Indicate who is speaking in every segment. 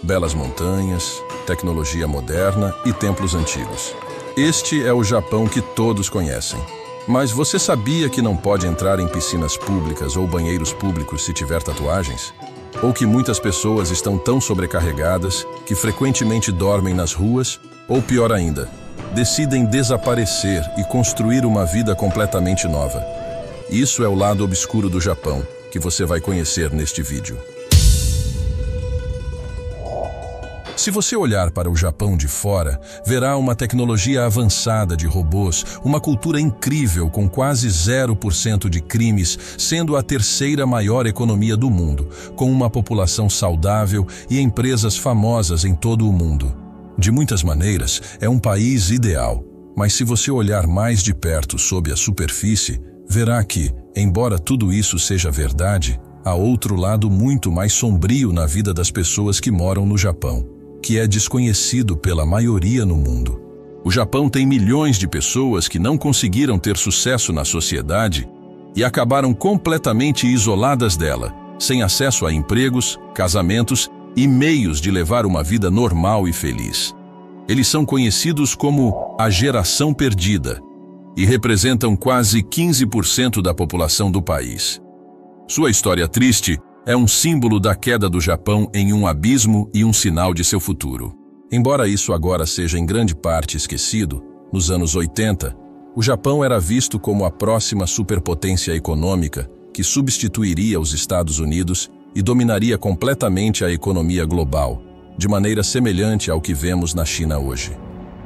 Speaker 1: belas montanhas, tecnologia moderna e templos antigos. Este é o Japão que todos conhecem. Mas você sabia que não pode entrar em piscinas públicas ou banheiros públicos se tiver tatuagens? Ou que muitas pessoas estão tão sobrecarregadas que frequentemente dormem nas ruas? Ou pior ainda, decidem desaparecer e construir uma vida completamente nova. Isso é o lado obscuro do Japão, que você vai conhecer neste vídeo. Se você olhar para o Japão de fora, verá uma tecnologia avançada de robôs, uma cultura incrível com quase 0% de crimes, sendo a terceira maior economia do mundo, com uma população saudável e empresas famosas em todo o mundo. De muitas maneiras, é um país ideal, mas se você olhar mais de perto sob a superfície, verá que, embora tudo isso seja verdade, há outro lado muito mais sombrio na vida das pessoas que moram no Japão, que é desconhecido pela maioria no mundo. O Japão tem milhões de pessoas que não conseguiram ter sucesso na sociedade e acabaram completamente isoladas dela, sem acesso a empregos, casamentos e meios de levar uma vida normal e feliz. Eles são conhecidos como a geração perdida e representam quase 15% da população do país. Sua história triste é um símbolo da queda do Japão em um abismo e um sinal de seu futuro. Embora isso agora seja em grande parte esquecido, nos anos 80, o Japão era visto como a próxima superpotência econômica que substituiria os Estados Unidos e dominaria completamente a economia global, de maneira semelhante ao que vemos na China hoje.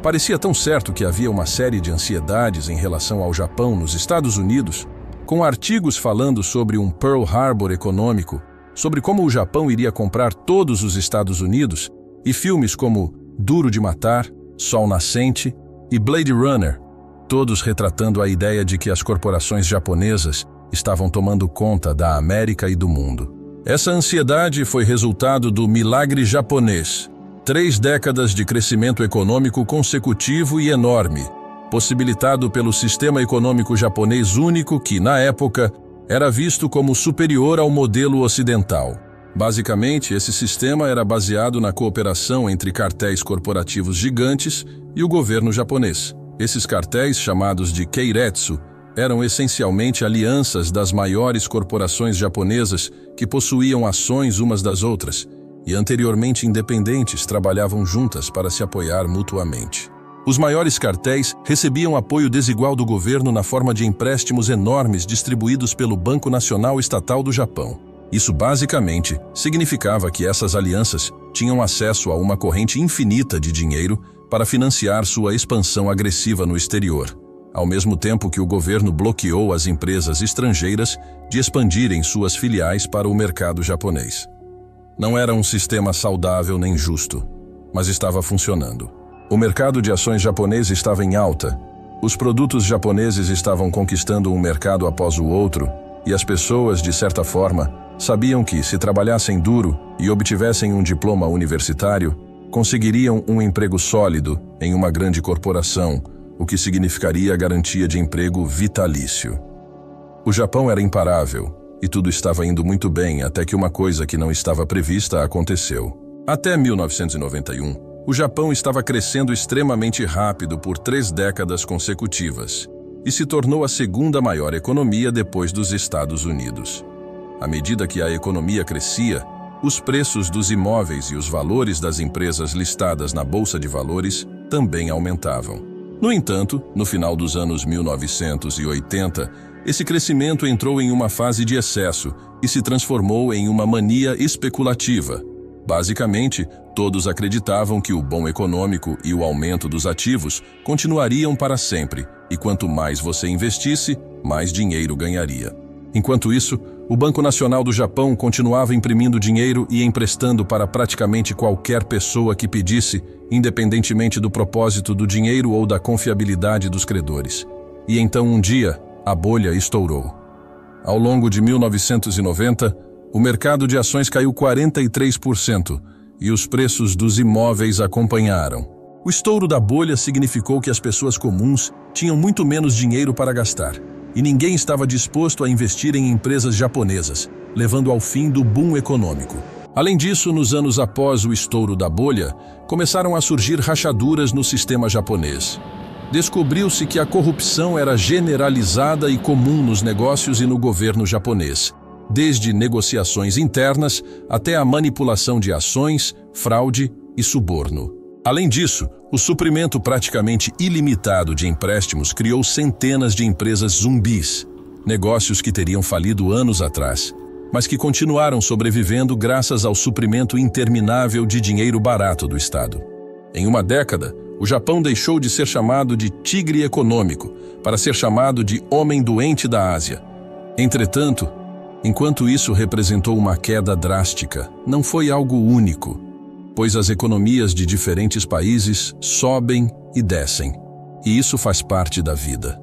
Speaker 1: Parecia tão certo que havia uma série de ansiedades em relação ao Japão nos Estados Unidos, com artigos falando sobre um Pearl Harbor econômico, sobre como o Japão iria comprar todos os Estados Unidos, e filmes como Duro de Matar, Sol Nascente e Blade Runner, todos retratando a ideia de que as corporações japonesas estavam tomando conta da América e do mundo. Essa ansiedade foi resultado do milagre japonês, 3 décadas de crescimento econômico consecutivo e enorme, possibilitado pelo sistema econômico japonês único que, na época, era visto como superior ao modelo ocidental. Basicamente, esse sistema era baseado na cooperação entre cartéis corporativos gigantes e o governo japonês. Esses cartéis, chamados de keiretsu, eram essencialmente alianças das maiores corporações japonesas que possuíam ações umas das outras e anteriormente independentes trabalhavam juntas para se apoiar mutuamente. Os maiores cartéis recebiam apoio desigual do governo na forma de empréstimos enormes distribuídos pelo Banco Nacional Estatal do Japão. Isso basicamente significava que essas alianças tinham acesso a uma corrente infinita de dinheiro para financiar sua expansão agressiva no exterior, ao mesmo tempo que o governo bloqueou as empresas estrangeiras de expandirem suas filiais para o mercado japonês. Não era um sistema saudável nem justo, mas estava funcionando. O mercado de ações japonês estava em alta, os produtos japoneses estavam conquistando um mercado após o outro, e as pessoas, de certa forma, sabiam que, se trabalhassem duro e obtivessem um diploma universitário, conseguiriam um emprego sólido em uma grande corporação, o que significaria a garantia de emprego vitalício. O Japão era imparável, e tudo estava indo muito bem até que uma coisa que não estava prevista aconteceu. Até 1991, o Japão estava crescendo extremamente rápido por 3 décadas consecutivas e se tornou a segunda maior economia depois dos Estados Unidos. À medida que a economia crescia, os preços dos imóveis e os valores das empresas listadas na Bolsa de Valores também aumentavam. No entanto, no final dos anos 1980, esse crescimento entrou em uma fase de excesso e se transformou em uma mania especulativa. Basicamente, todos acreditavam que o boom econômico e o aumento dos ativos continuariam para sempre, e quanto mais você investisse, mais dinheiro ganharia. Enquanto isso, o Banco Nacional do Japão continuava imprimindo dinheiro e emprestando para praticamente qualquer pessoa que pedisse, independentemente do propósito do dinheiro ou da confiabilidade dos credores. E então, um dia, a bolha estourou. Ao longo de 1990, o mercado de ações caiu 43% e os preços dos imóveis acompanharam. O estouro da bolha significou que as pessoas comuns tinham muito menos dinheiro para gastar, e ninguém estava disposto a investir em empresas japonesas, levando ao fim do boom econômico. Além disso, nos anos após o estouro da bolha, começaram a surgir rachaduras no sistema japonês. Descobriu-se que a corrupção era generalizada e comum nos negócios e no governo japonês, desde negociações internas até a manipulação de ações, fraude e suborno. Além disso, o suprimento praticamente ilimitado de empréstimos criou centenas de empresas zumbis, negócios que teriam falido anos atrás, mas que continuaram sobrevivendo graças ao suprimento interminável de dinheiro barato do Estado. Em uma década, o Japão deixou de ser chamado de tigre econômico para ser chamado de homem doente da Ásia. Entretanto, enquanto isso representou uma queda drástica, não foi algo único, pois as economias de diferentes países sobem e descem, e isso faz parte da vida.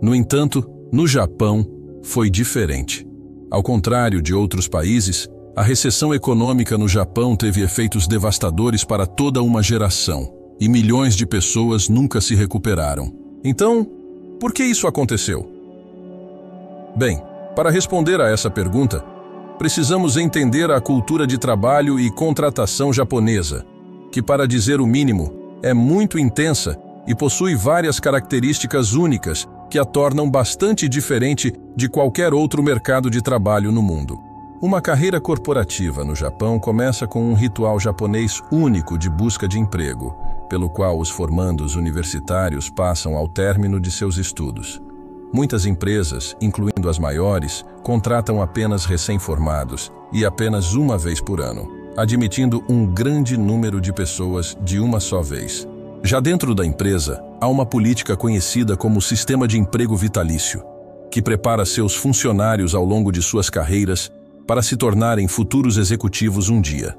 Speaker 1: No entanto, no Japão, foi diferente. Ao contrário de outros países, a recessão econômica no Japão teve efeitos devastadores para toda uma geração, e milhões de pessoas nunca se recuperaram. Então, por que isso aconteceu? Bem, para responder a essa pergunta, precisamos entender a cultura de trabalho e contratação japonesa, que, para dizer o mínimo, é muito intensa e possui várias características únicas que a tornam bastante diferente de qualquer outro mercado de trabalho no mundo. Uma carreira corporativa no Japão começa com um ritual japonês único de busca de emprego, pelo qual os formandos universitários passam ao término de seus estudos. Muitas empresas, incluindo as maiores, contratam apenas recém-formados e apenas uma vez por ano, admitindo um grande número de pessoas de uma só vez. Já dentro da empresa, há uma política conhecida como Sistema de Emprego Vitalício, que prepara seus funcionários ao longo de suas carreiras para se tornarem futuros executivos um dia.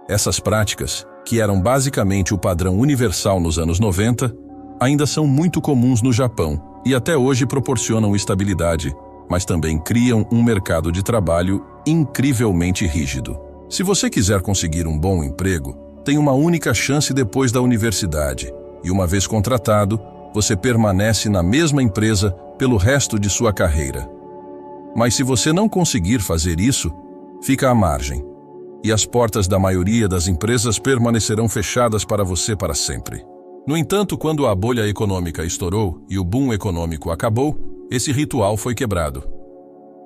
Speaker 1: Essas práticas, que eram basicamente o padrão universal nos anos 90, ainda são muito comuns no Japão e até hoje proporcionam estabilidade, mas também criam um mercado de trabalho incrivelmente rígido. Se você quiser conseguir um bom emprego, tem uma única chance depois da universidade, e uma vez contratado, você permanece na mesma empresa pelo resto de sua carreira. Mas se você não conseguir fazer isso, fica à margem, e as portas da maioria das empresas permanecerão fechadas para você para sempre. No entanto, quando a bolha econômica estourou e o boom econômico acabou, esse ritual foi quebrado.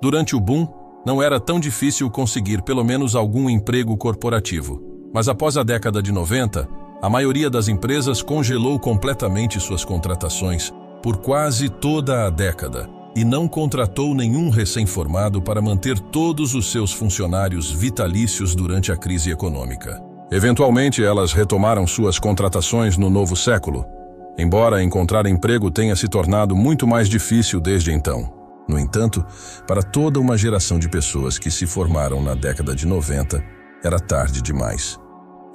Speaker 1: Durante o boom, não era tão difícil conseguir pelo menos algum emprego corporativo, mas após a década de 90, a maioria das empresas congelou completamente suas contratações por quase toda a década e não contratou nenhum recém-formado para manter todos os seus funcionários vitalícios durante a crise econômica. Eventualmente, elas retomaram suas contratações no novo século, embora encontrar emprego tenha se tornado muito mais difícil desde então. No entanto, para toda uma geração de pessoas que se formaram na década de 90, era tarde demais.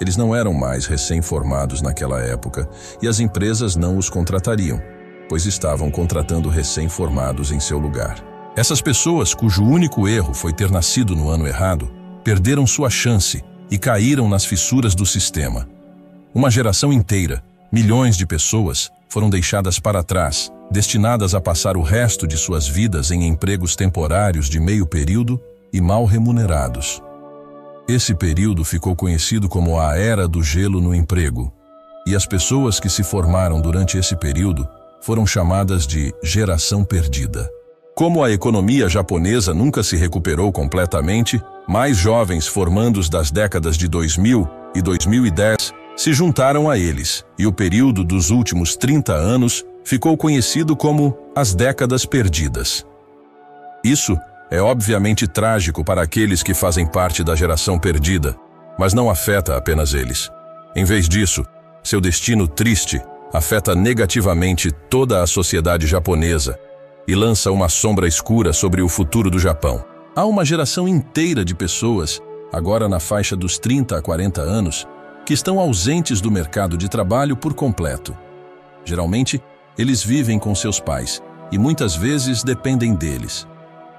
Speaker 1: Eles não eram mais recém-formados naquela época e as empresas não os contratariam, pois estavam contratando recém-formados em seu lugar. Essas pessoas, cujo único erro foi ter nascido no ano errado, perderam sua chance e caíram nas fissuras do sistema. Uma geração inteira, milhões de pessoas, foram deixadas para trás, destinadas a passar o resto de suas vidas em empregos temporários de meio período e mal remunerados. Esse período ficou conhecido como a Era do Gelo no Emprego, e as pessoas que se formaram durante esse período foram chamadas de Geração Perdida. Como a economia japonesa nunca se recuperou completamente, mais jovens formandos das décadas de 2000 e 2010 se juntaram a eles, e o período dos últimos 30 anos ficou conhecido como as Décadas Perdidas. Isso é obviamente trágico para aqueles que fazem parte da geração perdida, mas não afeta apenas eles. Em vez disso, seu destino triste afeta negativamente toda a sociedade japonesa e lança uma sombra escura sobre o futuro do Japão. Há uma geração inteira de pessoas, agora na faixa dos 30 a 40 anos, que estão ausentes do mercado de trabalho por completo. Geralmente, eles vivem com seus pais e muitas vezes dependem deles.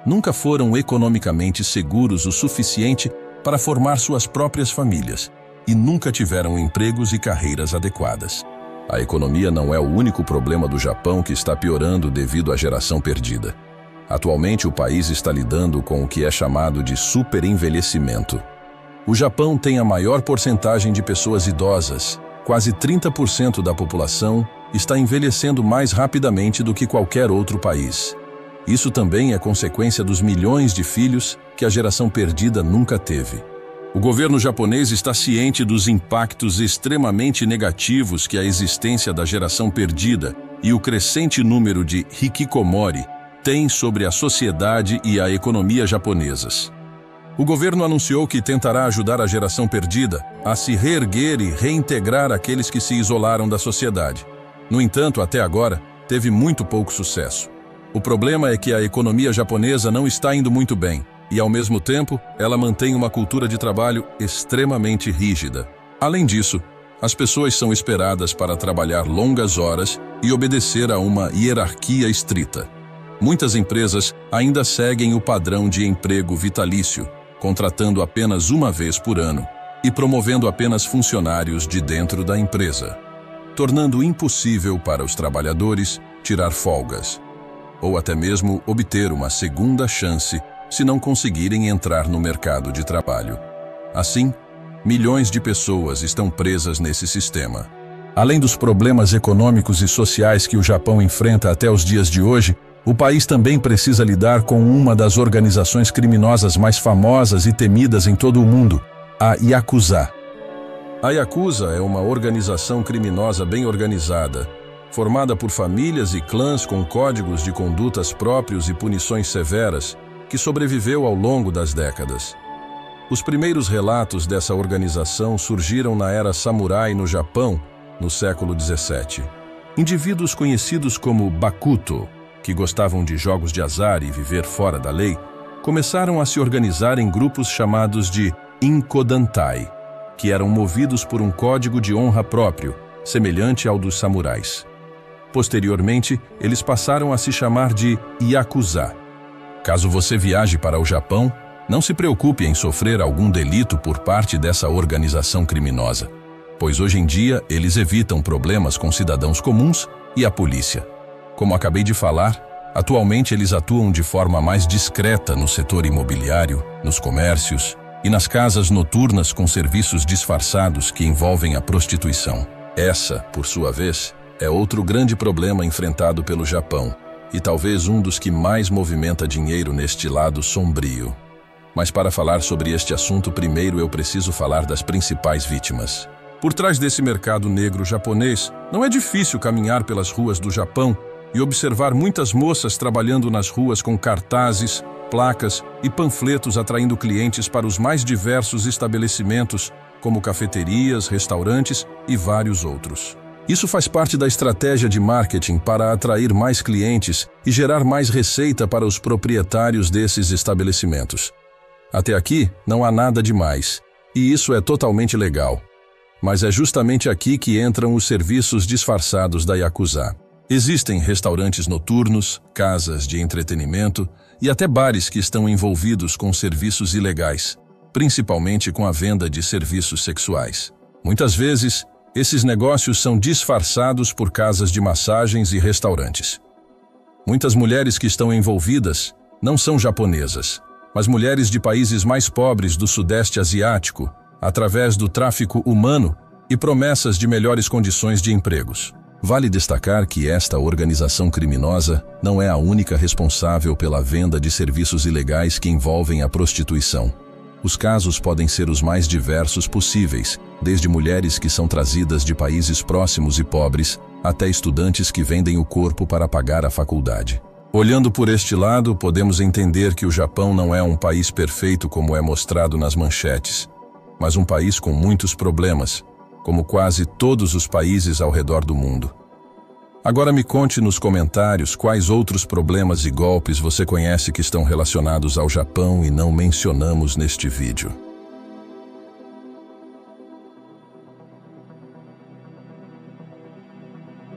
Speaker 1: Nunca foram economicamente seguros o suficiente para formar suas próprias famílias e nunca tiveram empregos e carreiras adequadas. A economia não é o único problema do Japão que está piorando devido à geração perdida. Atualmente, o país está lidando com o que é chamado de superenvelhecimento. O Japão tem a maior porcentagem de pessoas idosas. Quase 30% da população está envelhecendo mais rapidamente do que qualquer outro país. Isso também é consequência dos milhões de filhos que a geração perdida nunca teve. O governo japonês está ciente dos impactos extremamente negativos que a existência da geração perdida e o crescente número de hikikomori tem sobre a sociedade e a economia japonesas. O governo anunciou que tentará ajudar a geração perdida a se reerguer e reintegrar aqueles que se isolaram da sociedade. No entanto, até agora, teve muito pouco sucesso. O problema é que a economia japonesa não está indo muito bem e, ao mesmo tempo, ela mantém uma cultura de trabalho extremamente rígida. Além disso, as pessoas são esperadas para trabalhar longas horas e obedecer a uma hierarquia estrita. Muitas empresas ainda seguem o padrão de emprego vitalício, contratando apenas uma vez por ano e promovendo apenas funcionários de dentro da empresa, tornando impossível para os trabalhadores tirar folgas, ou até mesmo obter uma segunda chance se não conseguirem entrar no mercado de trabalho. Assim, milhões de pessoas estão presas nesse sistema. Além dos problemas econômicos e sociais que o Japão enfrenta até os dias de hoje, o país também precisa lidar com uma das organizações criminosas mais famosas e temidas em todo o mundo, a Yakuza. A Yakuza é uma organização criminosa bem organizada, formada por famílias e clãs com códigos de condutas próprios e punições severas, que sobreviveu ao longo das décadas. Os primeiros relatos dessa organização surgiram na era samurai no Japão, no século XVII. Indivíduos conhecidos como Bakuto, que gostavam de jogos de azar e viver fora da lei, começaram a se organizar em grupos chamados de Inkodantai, que eram movidos por um código de honra próprio, semelhante ao dos samurais. Posteriormente, eles passaram a se chamar de Yakuza. Caso você viaje para o Japão, não se preocupe em sofrer algum delito por parte dessa organização criminosa, pois hoje em dia eles evitam problemas com cidadãos comuns e a polícia. Como acabei de falar, atualmente eles atuam de forma mais discreta no setor imobiliário, nos comércios e nas casas noturnas com serviços disfarçados que envolvem a prostituição. Essa, por sua vez, é outro grande problema enfrentado pelo Japão e talvez um dos que mais movimenta dinheiro neste lado sombrio. Mas para falar sobre este assunto, primeiro eu preciso falar das principais vítimas. Por trás desse mercado negro japonês, não é difícil caminhar pelas ruas do Japão e observar muitas moças trabalhando nas ruas com cartazes, placas e panfletos atraindo clientes para os mais diversos estabelecimentos, como cafeterias, restaurantes e vários outros. Isso faz parte da estratégia de marketing para atrair mais clientes e gerar mais receita para os proprietários desses estabelecimentos. Até aqui, não há nada demais, e isso é totalmente legal. Mas é justamente aqui que entram os serviços disfarçados da Yakuza. Existem restaurantes noturnos, casas de entretenimento e até bares que estão envolvidos com serviços ilegais, principalmente com a venda de serviços sexuais. Muitas vezes, esses negócios são disfarçados por casas de massagens e restaurantes. Muitas mulheres que estão envolvidas não são japonesas, mas mulheres de países mais pobres do Sudeste Asiático, através do tráfico humano e promessas de melhores condições de empregos. Vale destacar que esta organização criminosa não é a única responsável pela venda de serviços ilegais que envolvem a prostituição. Os casos podem ser os mais diversos possíveis, desde mulheres que são trazidas de países próximos e pobres, até estudantes que vendem o corpo para pagar a faculdade. Olhando por este lado, podemos entender que o Japão não é um país perfeito como é mostrado nas manchetes, mas um país com muitos problemas, como quase todos os países ao redor do mundo. Agora me conte nos comentários quais outros problemas e golpes você conhece que estão relacionados ao Japão e não mencionamos neste vídeo.